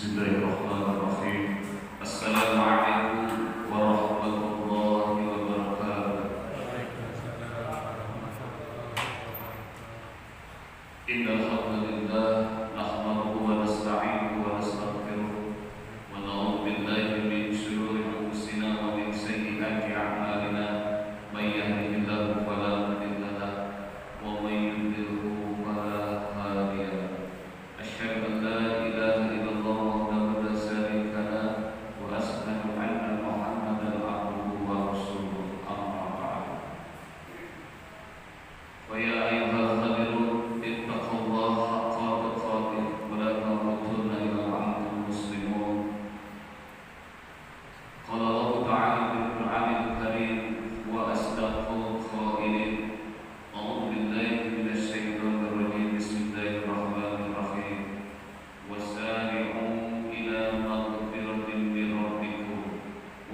Bismillahirrahmanirrahim. Assalamualaikum warahmatullahi wabarakatuh. Innal hamdalillah nahmaduhu wa nasta'inuhu wa nastaghfiruh wa na'udzu billahi min shururi anfusina wa min sayyiati a'malina may yahdihillahu fala mudilla lahu wa may yudlilhu fala hadiya lahu. Asyhadu an la ilaha illallah wahdahu la syarika lahu wa asyhadu anna Muhammadan abduhu wa rasuluh. Amma ba'du. Wa ya ayyuhal khadirun ittaqullaha haqqa tuqatih wa la tamutunna illa wa antum muslimun. Qala Allah ta'ala fil Qur'anil karim wa asdaqul qailin. A'udzu billahi minasy syaithanir rajim. Bismillahirrahmanirrahim. Wasari'u ila maghfiratin min rabbikum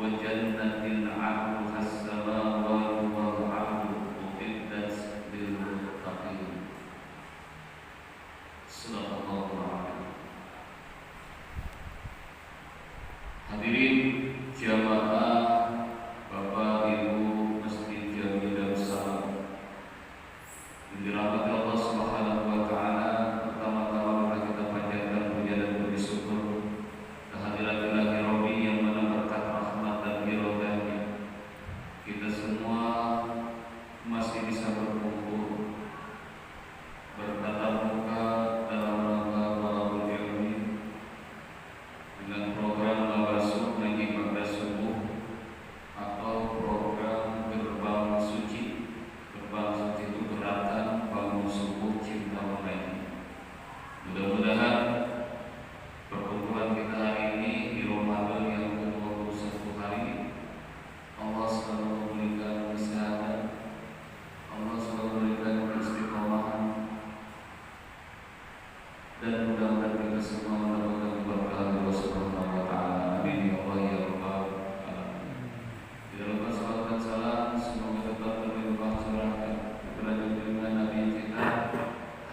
wa jannatin 'arduha as-samawati wal ardu uiddat lil muttaqin. Shadaqallahu a'lam. Hadirin jamaah Bapak Ibu Masjid Jami Darussalam yang dirahmati Allah Subhanahu wa taala, pertama-tama mari kita panjatkan puja dan puji syukur kehadirat Ilahi Rabbi yang mana berkat rahmat dan iradahnya kita semua masih bisa berkumpul bertatap muka dalam rangka Thalabul Ilmi dengan program Mabasuh Ngaji pada Subuh atau program Gerbang Suci. Gerbang Suci itu gerakan bangun subuh cinta mengaji. Mudah-mudahan perkumpulan kita hari ini di Ramadan yang ke-21 hari Allah selalu memberikan kesehatan, Allah selalu memberikan keistiqomahan, dan mudah-mudahan kita semua mendapatkan keberkahan Allah Subhanahu wa taala. Amin ya Allah ya rabbal alamin. Tidak lupa salawat dan salam semoga tetap terlimpah curahkan kepada junjungan Nabi kita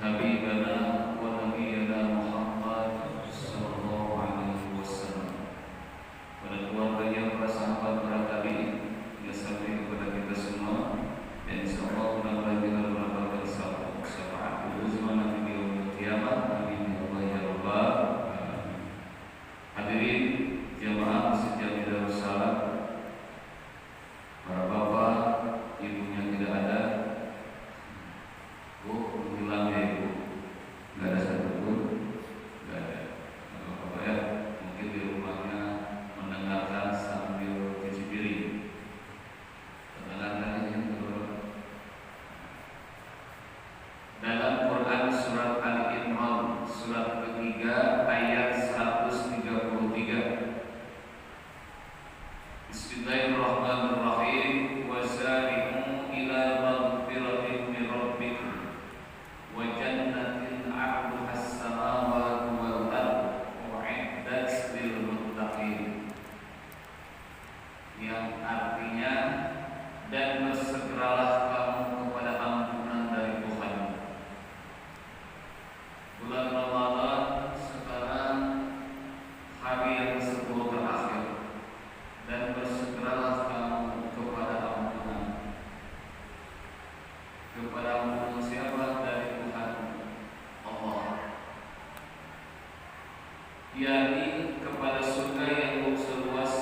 Habibana wa Nabiyana Muhammad sallallahu alaihi wasallam, pada keluarganya, para sahabat, para tabi'in, ya sampai kepada kita semua, dan insyaallah mudah-mudahan kita mendapatkan syafaat uzma nanti di yaumil qiyamah. Amin ya Allah ya rabbal alamin. Hadirin jamaah Masjid Jami Darussalam, para bapak, ibunya tidak ada. Bu, hilang ya ibu? Nggak ada satupun? Nggak ada. Nggak apa-apa ya. Mungkin di rumahnya mendengarkan sambil cuci piring. Mendengarkan ini dulu. Dalam Quran surat Al-Imran surat ketiga ayat 133. Bismillahirrahmanirrahim. Wasari'u ila maghfiratin min rabbikum wa jannatin 'arduha as-samawati wal ardu u'iddat lil muttaqin. Yang artinya, dan bersegeralah kamu kepada ampunan dari Tuhan. Bulan Ramadan sekarang hari yang ke-10 terakhir, dan bersegeralah kamu kepada ampunan. Kepada ampunan siapa? Dari Tuhan Allah, yakni kepada surga yang seluas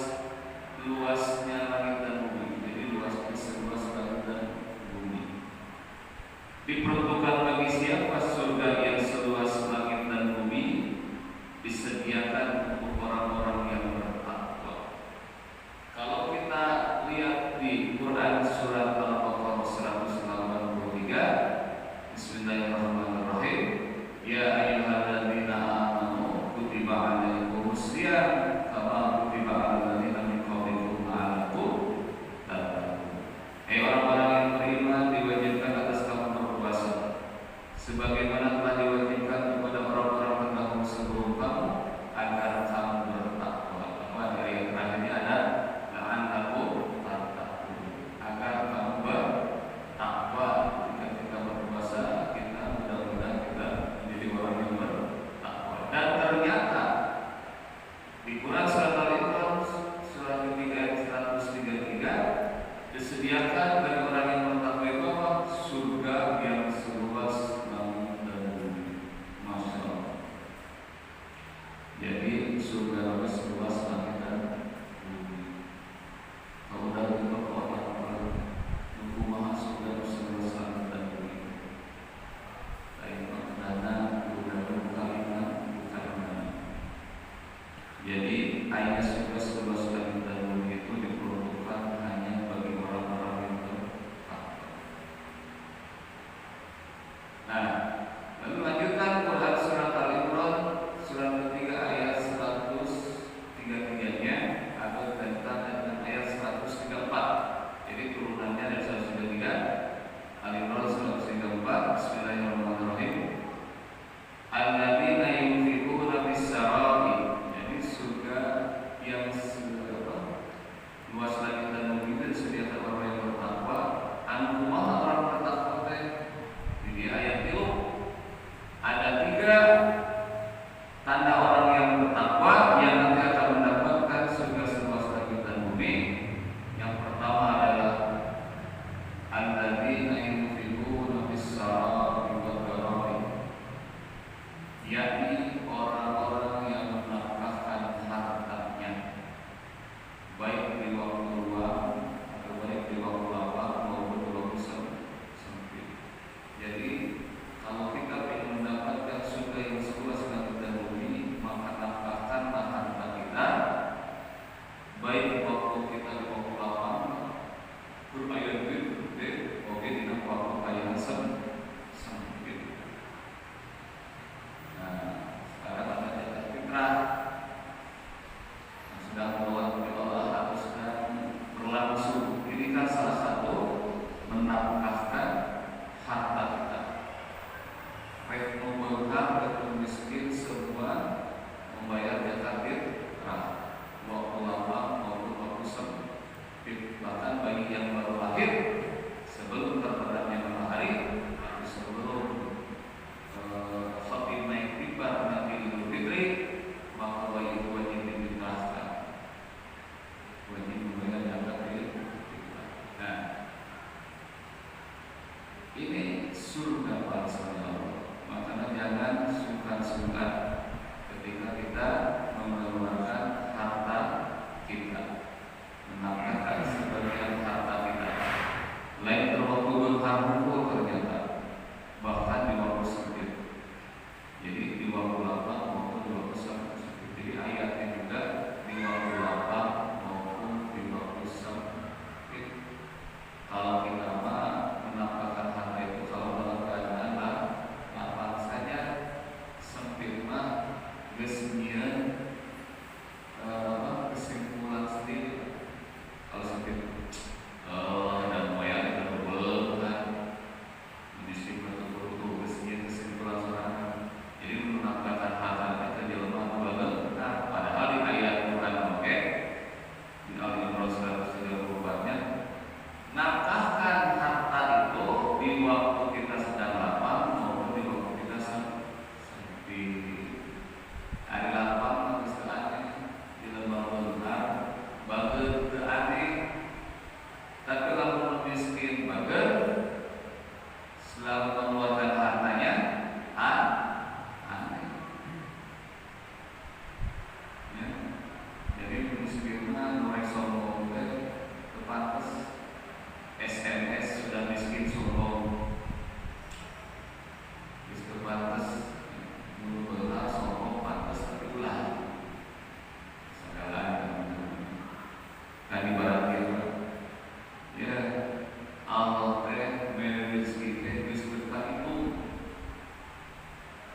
luasnya langit dan bumi. Jadi luasnya seluas langit dan bumi. Diperuntukkan bagi siapa surga yang seluas langit dan bumi? Disediakan untuk orang-orang yang bertakwa. Kalau kita lihat di Quran surat Al-Baqarah 183, Bismillahirrahmanirrahim. Ya ayyuhalladzina amanu kutiba 'alaikumus shiyam kama kutiba 'alal ladzina min qablikum la'allakum tattaqun. Hai orang-orang yang beriman, diwajibkan atas kamu berpuasa sebagaimana telah diwajibkan kepada orang-orang terdahulu sebelum kamu agar kamu bertakwa. Apa di ayat terakhirnya ada la'allakum tattaqun, agar kamu bertakwa. Ketika kita berpuasa, kita mudah-mudahan kita menjadi orang yang bertakwa. Dan ternyata selalu mengeluarkan hartanya aneh. Ya. Jadi miskinnya mulai sombong tepates SMS sudah miskin sombong. Tepates benar sombong pantas tapi ulah segala kan ibaratnya ya Allah teh beri rezeki teh geus berkah itu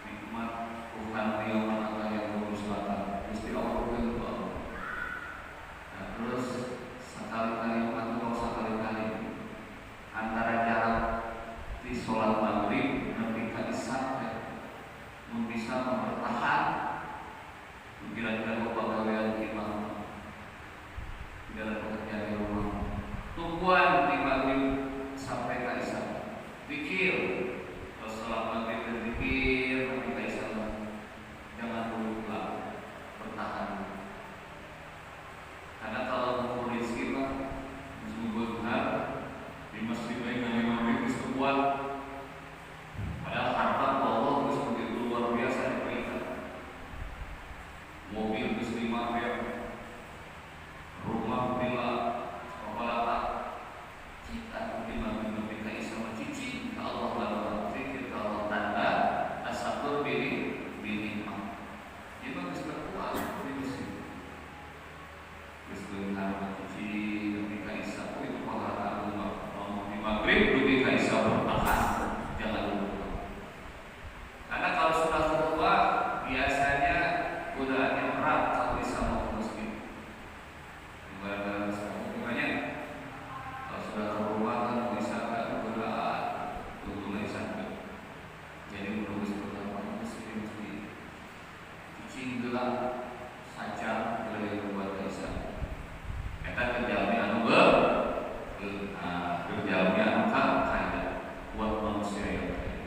nikmat Tuhan yang mana yang lurus batang Gusti Allah berdoa. Nah, terus sekali-kali atau sekali-kali antara jarak di sholat maghrib nanti ka isya bisa mempertahan kira-kira pegawaian imam di dalam pekerjaan di rumah tungguan di maghrib sampai ke isya pikir setelah maghrib berpikir nanti ke isya jangan dulu pulang bertahan karena kalau mau rezeki pak semoga di masjid lain dari maghrib bisa kuat padahal harta Allah terus begitu luar biasa diberikan mobil bis 5 M rumah villa sekolah kita di mana kita sama cici ke Allah lalu zikir ke Allah tanda asatur bini ini bagus berkuat di sini terus benar cici ketika Isa itu pahala Allah di maghrib ketika Isa bertahan jangan lupa karena kalau sudah tua biasanya godaannya berat kalau bisa mau ke masjid. Ibarat gimana? Kalau sudah tua kan bisa kan godaan untuk lisan. Jadi belum seberapa masjid cuci gelang saja boleh buat lisan. Kita kerjanya anu kerjanya anu kaya buat manusia yang kaya.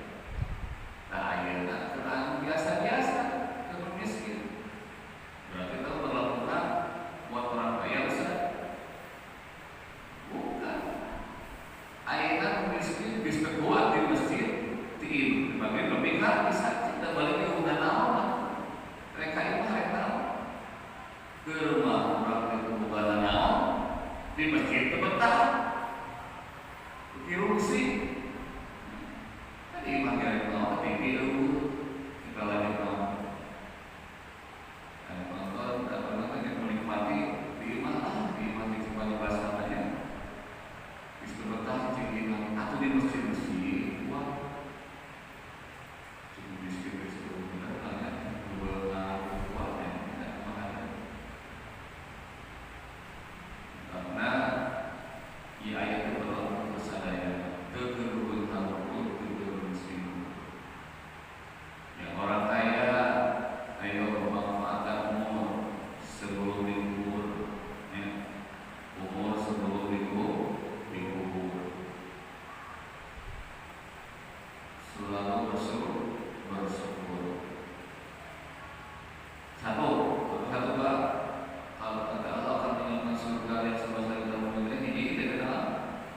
Nah, akhirnya kerana biasa-biasa kalau miskin berarti itu berlakukan buat orang kaya besar bukan akhirnya miskin bisa kuat di masjid di bagian lebih kan bisa kita balik ke udah naon mereka itu hari tahu ke rumah orang itu bukan naon di masjid terbetah kirungsi tadi bagian naon tinggi dulu kita lanjut naon nonton apa namanya menikmati di mana di bahasa saja bisa bertah tinggi atau di masjid wah cukup miskin benar banyak benar kuatnya tidak kemana karena di ayat itu berlaku kesadanya kegeruan tahu miskin yang orang kaya ayo memanfaatkan umur sebelum dikubur ya. Umur sebelum dikubur selalu bersyukur satu Pak kalau kata Allah akan menyebutkan surga yang sebesar dalam negeri ini dikenal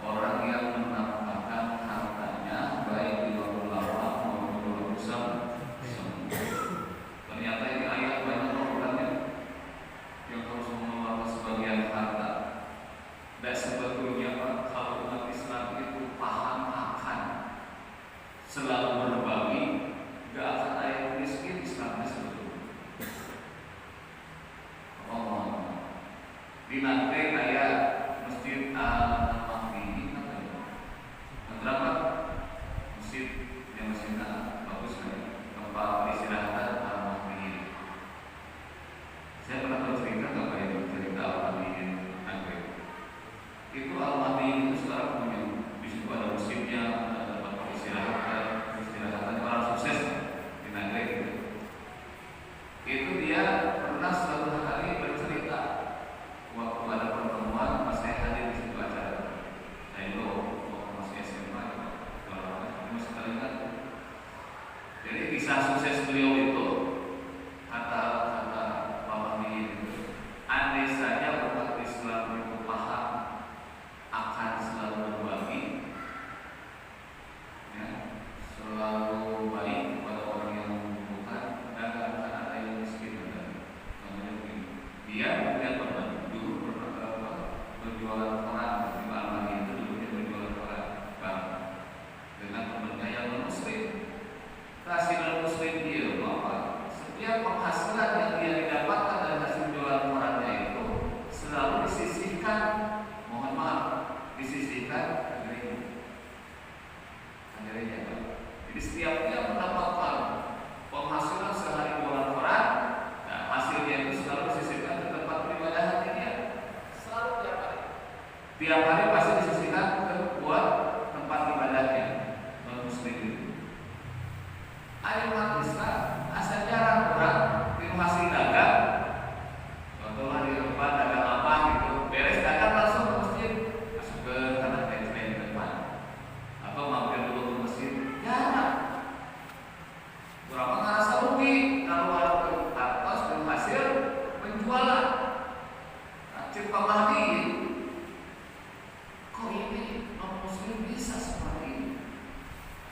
orang yang menampakkan hartanya baik di luar lawak maupun di luar besar. Ternyata ini ayat banyak orangnya yang harus mengeluarkan sebagian harta. Dan sebetulnya Pak, kalau umat Islam itu paham akan selalu berbagi, gak akan ada yang miskin Islamnya sebetulnya. Di nanti kayak masjid Al-Mahdi apa ya? Berapa masjid yang masjidnya bagus kan? Tempat peristirahatan Al-Mahdi. Saya pernah bercerita apa yang cerita Al-Mahdi Nagreg. Itu Al-Mahdi itu sekarang punya di situ ada masjidnya, ada tempat peristirahatan orang sukses di Nagreg. Itu dia pernah suatu hari bercerita waktu ada pertemuan pas saya hadir di situ acara. Saya dulu waktu masih SMA, kalau masih teringat. Jadi kisah sukses beliau itu kata Pak Mahdi itu, andai saja umat Islam itu paham akan selalu berbagi, ya, setiap dia mendapatkan penghasilan sehari 2 koran, nah hasilnya itu selalu disisihkan ke tempat peribadahan dia. Selalu tiap hari. Tiap hari pasti disisihkan ke buat tempat ibadahnya non muslim itu. Ada umat Islam asal jarang orang tiru hasil dagang. Contohnya di tempat dagang apa gitu, beres dagang langsung ke masjid, masuk ke tanah kain di depan, atau mampir dulu ke masjid. Jarang. Berapa ngerasa rugi kalau ada ke atas dan hasil penjualan. Cek pamahdi, kok ini non muslim bisa seperti ini?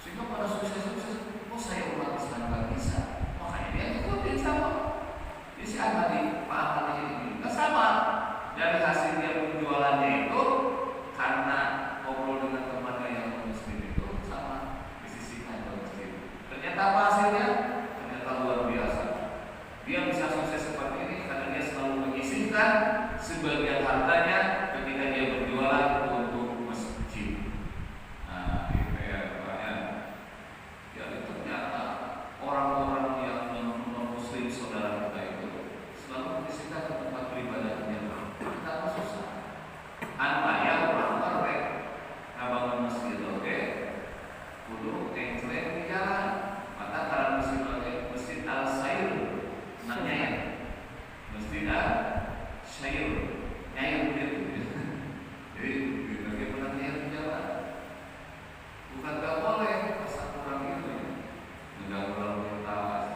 Sehingga pada sukses-sukses, kok saya umat Islam nggak bisa? Makanya dia ikutin sama. Jadi si Ahmadi, Pak Ahmadi ini, nggak sama. Dari hasil dia penjualannya itu karena ngobrol dengan temannya yang non muslim itu sama disisihkan ke masjid. Ternyata apa hasilnya? Ternyata luar biasa. Dia bisa sukses seperti ini karena dia selalu menyisihkan sebagian hartanya ketika dia berjualan untuk masjid. Nah, itu ya makanya. Jadi ternyata orang-orang yang non-muslim saudara kita itu selalu menyisihkan ke tempat beribadahnya. Kita susah. Anaknya orang terbaik, ngabangun masjid oke. Kudu engkleng di jalan. Maka kalau masjid Al-Sair namanya ya. Masjid Al-Sair nyair begitu. Jadi bagaimana nyair di jalan? Bukan gak boleh pasang kurang itu ya. Mengganggu lalu lintas.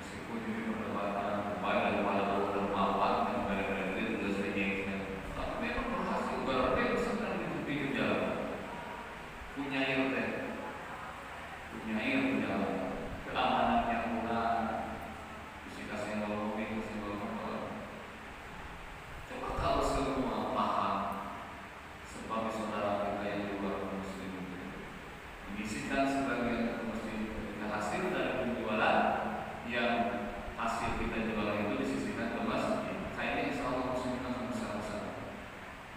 Meskipun ini perdebatan baik daripada orang mapan yang benar-benar itu juga sebenarnya. Tapi memang berhasil berarti bersama di pinggir jalan. Punya air teh. Punya air di jalan. Keamanan yang kurang. Fisika single motor. Coba kalau semua paham sebagai saudara kita yang di luar muslim itu menyisihkan sebagian muslim ketika hasil dari penjualan yang hasil kita jual itu disisihkan ke masjid. Kayaknya insya Allah muslim akan besar-besar.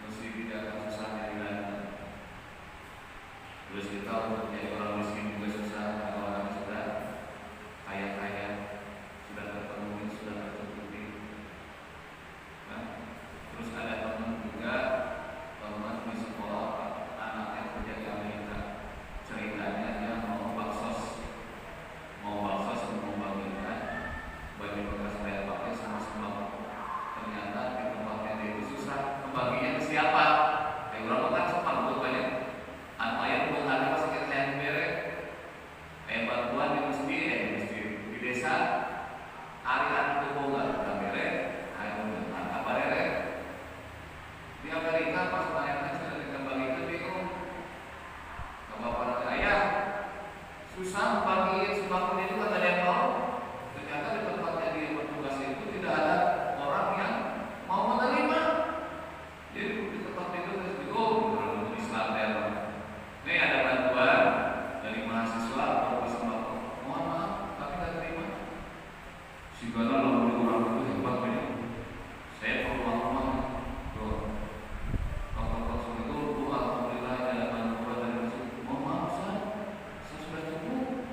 Muslim tidak akan susah nyari dana. Terus kita untuk menjadi orang miskin juga susah. Kalau orang sudah kaya-kaya, sudah terpenuhi, sudah tercukupi. Nah, terus ada teman juga, teman di sekolah, anaknya kerja di Amerika. Ceritanya dia mau baksos dan mau bagikan baju bekas saya pakai sama sembako. Ternyata di tempatnya dia itu susah. Membaginya ke siapa? Orang kan sembako banyak. Anak ayah bukan ada masih kita yang berek. Bantuan di masjid di desa. Hari-hari itu boga kita berek. Apa berek? Di Amerika pas mereka kita bagikan bingung. Bapak ayah susah bagiin sembako itu kata dia mau. Ternyata di tempatnya dia bertugas itu tidak ada orang yang mau menerima. Jadi di tempat itu bingung Islam ya. Ini ada bantuan dari mahasiswa berupa sembako. Mohon maaf, tapi tidak terima. Segala lalu orang itu hebat ini. Saya perlu uang. Kalau itu, alhamdulillah ada bantuan dari masjid. Mohon maaf, saya sudah cukup.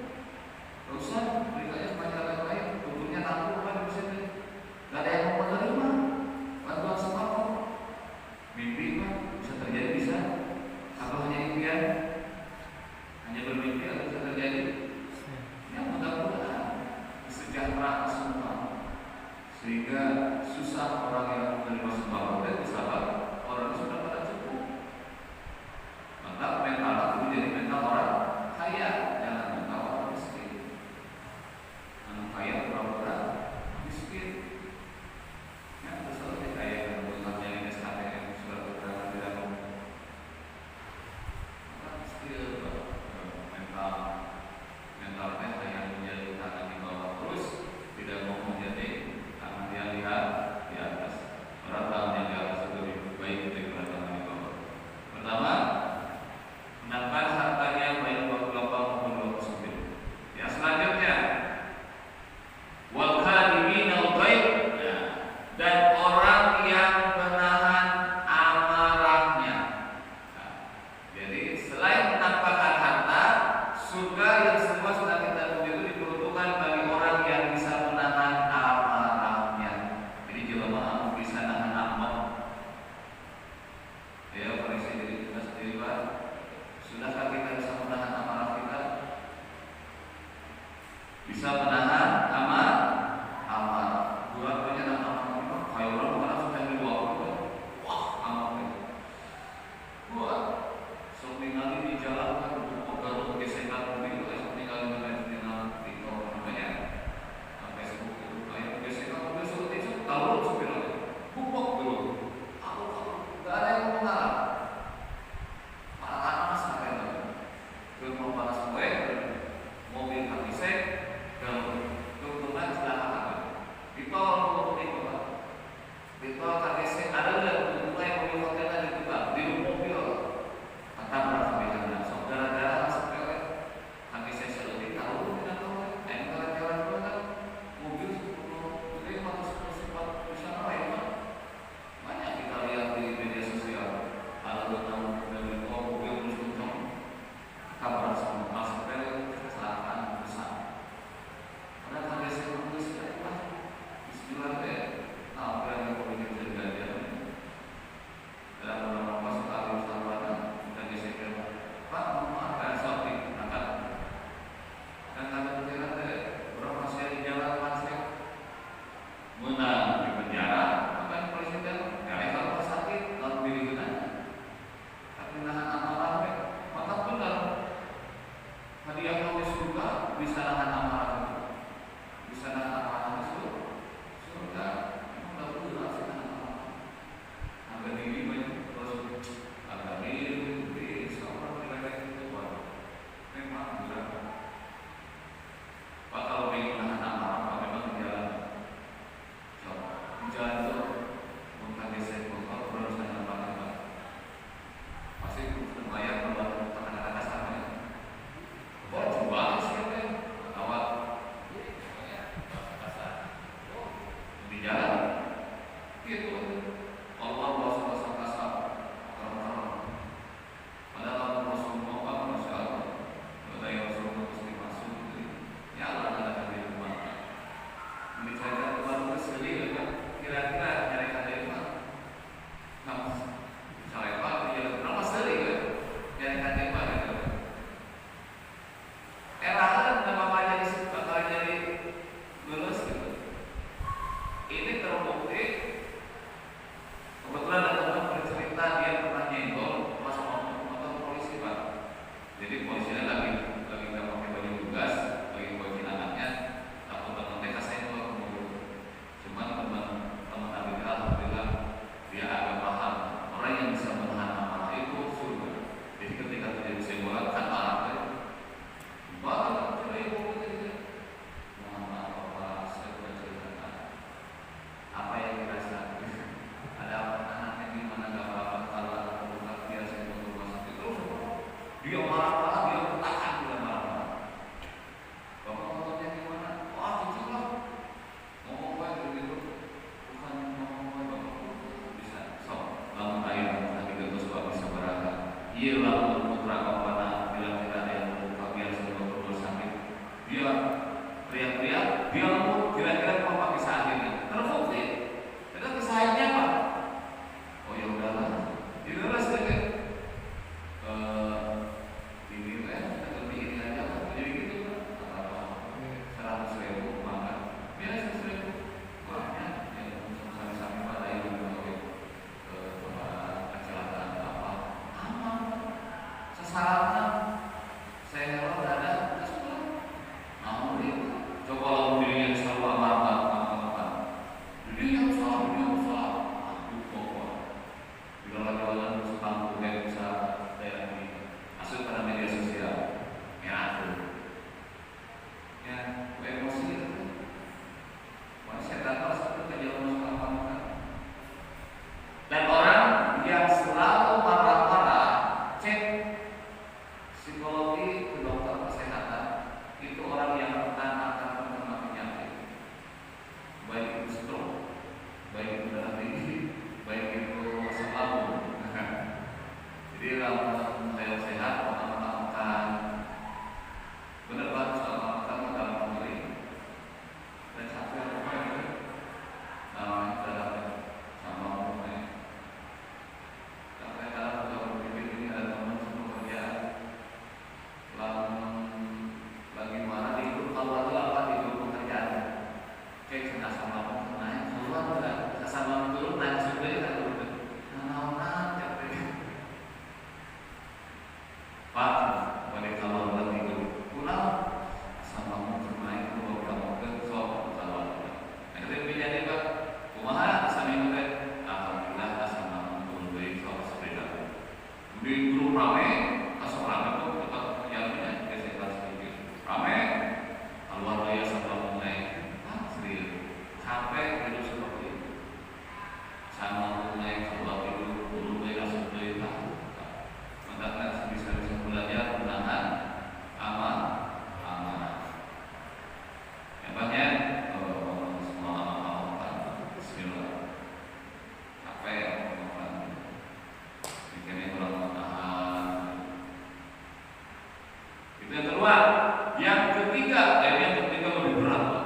Yang ketiga, yang ketiga lebih berat, Pak.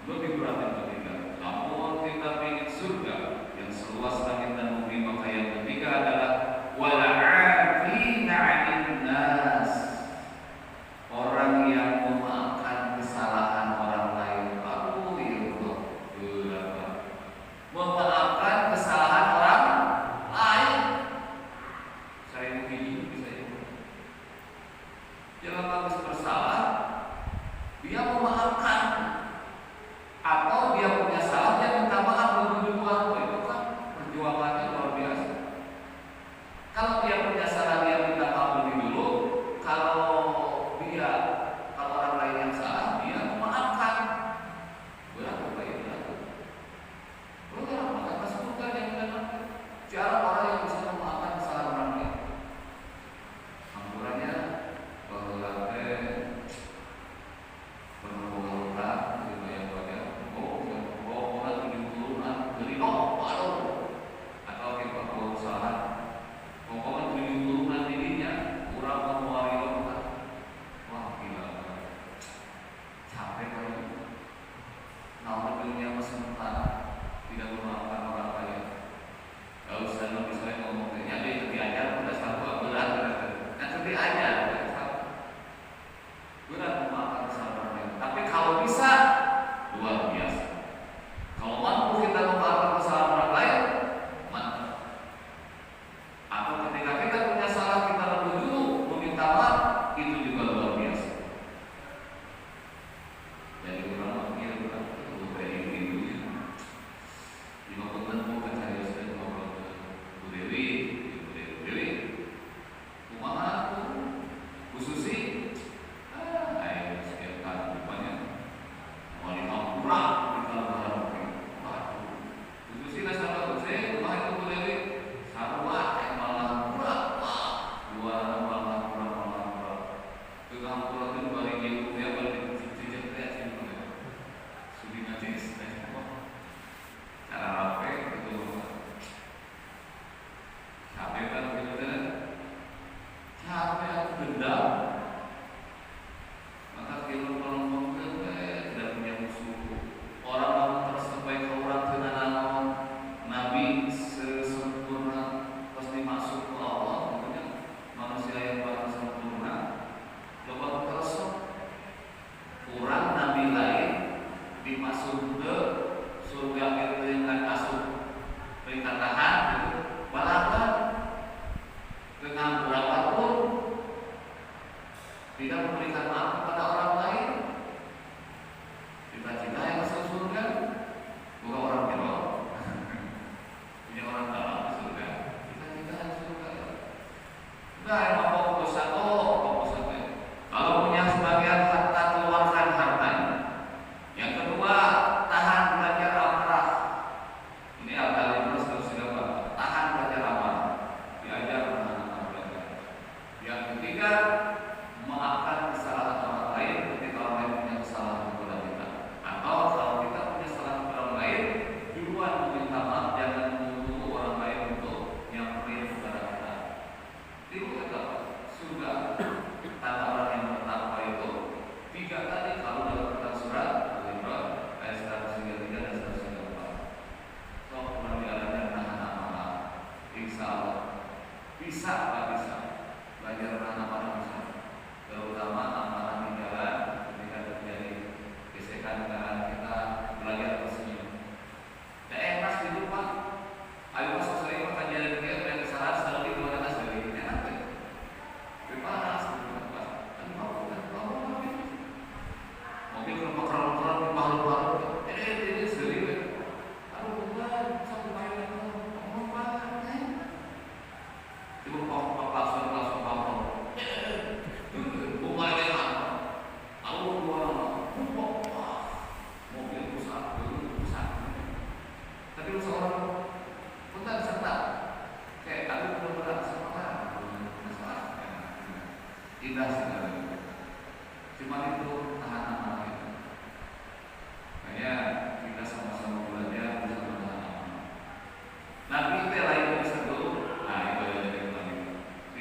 Lebih berat yang ketiga. Namun kita ingin surga yang seluas langit dan bumi, maka yang ketiga adalah wal'afina 'anil nas. Orang yang memaafkan kesalahan orang lain. Aduh, ya Allah, berapa? Memaafkan kesalahan orang lain. Saya begini bisa ya. Jangan habis bersalah, dia memaafkan, atau dia punya salah dia minta maaf lebih dulu. Itu kan perjuangannya luar biasa. Kalau dia punya salah dia minta maaf lebih dulu. Kalau orang lain yang salah dia memaafkan. Berat apa itu? Berat. Maka masukkan yang benar. Cara orang yang bisa memaafkan kesalahan orang lain. Ampurannya bahwa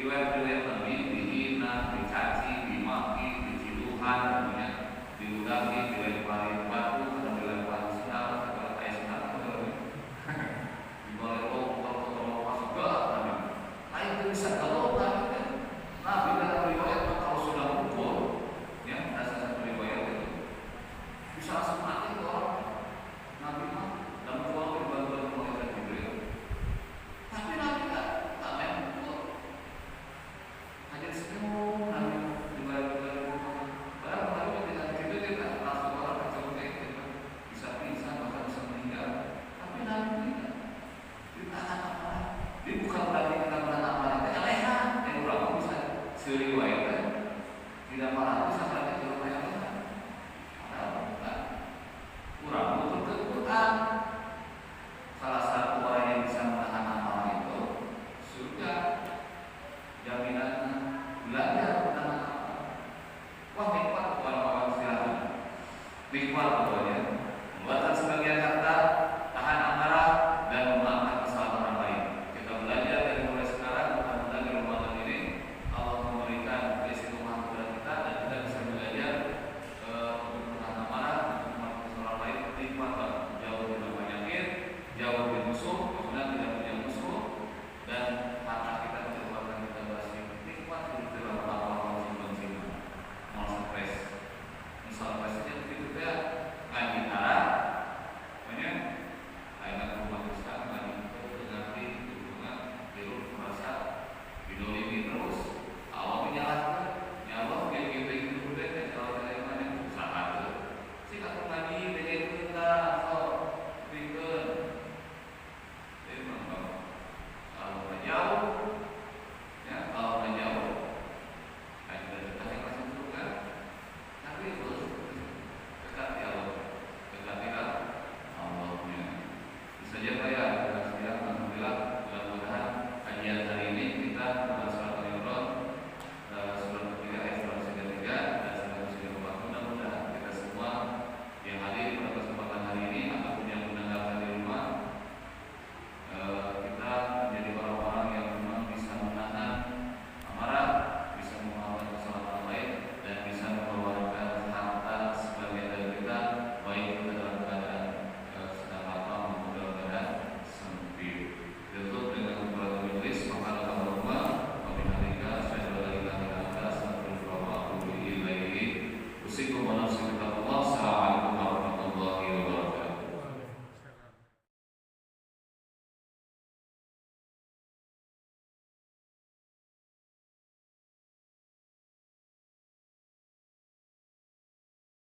riwayat Nabi dihina, dicaci, dimaki, dici Tuhan, nikmat kepada